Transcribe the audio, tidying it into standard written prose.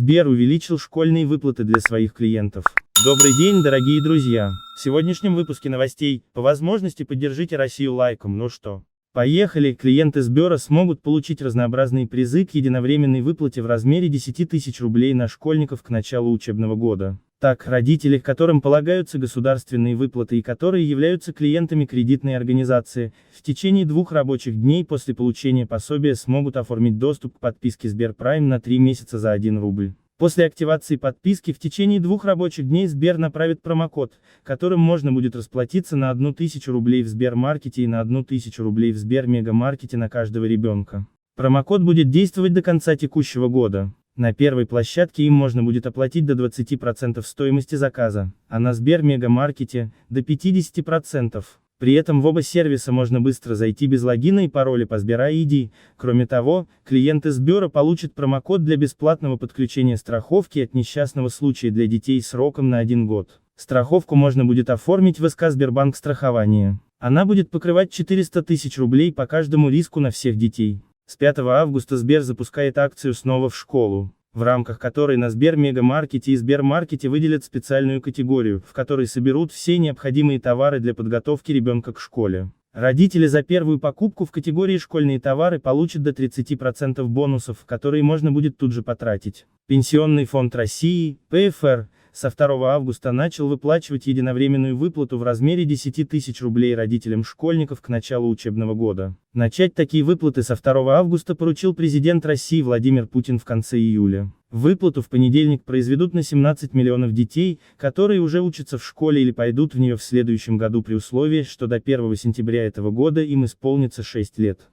Сбер увеличил школьные выплаты для своих клиентов. Добрый день, дорогие друзья! В сегодняшнем выпуске новостей, по возможности поддержите Россию лайком, ну что? Поехали! Клиенты Сбера смогут получить разнообразные призы к единовременной выплате в размере 10 тысяч рублей на школьников к началу учебного года. Так, родители, которым полагаются государственные выплаты и которые являются клиентами кредитной организации, в течение 2 рабочих дней после получения пособия смогут оформить доступ к подписке Сберпрайм на 3 месяца за 1 рубль. После активации подписки в течение 2 рабочих дней Сбер направит промокод, которым можно будет расплатиться на 1000 рублей в Сбермаркете и на 1000 рублей в Сбермегамаркете на каждого ребенка. Промокод будет действовать до конца текущего года. На первой площадке им можно будет оплатить до 20% стоимости заказа, а на Сбермегамаркете – до 50%. При этом в оба сервиса можно быстро зайти без логина и пароля по Сбер-ID. Кроме того, клиенты Сбера получат промокод для бесплатного подключения страховки от несчастного случая для детей сроком на 1 год. Страховку можно будет оформить в СК Сбербанк страхование. Она будет покрывать 400 тысяч рублей по каждому риску на всех детей. С 5 августа Сбер запускает акцию «Снова в школу», в рамках которой на Сбермегамаркете и Сбермаркете выделят специальную категорию, в которой соберут все необходимые товары для подготовки ребенка к школе. Родители за первую покупку в категории «Школьные товары» получат до 30% бонусов, которые можно будет тут же потратить. Пенсионный фонд России, ПФР, со 2 августа начал выплачивать единовременную выплату в размере 10 тысяч рублей родителям школьников к началу учебного года. Начать такие выплаты со 2 августа поручил президент России Владимир Путин в конце июля. Выплату в понедельник произведут на 17 миллионов детей, которые уже учатся в школе или пойдут в нее в следующем году при условии, что до 1 сентября этого года им исполнится 6 лет.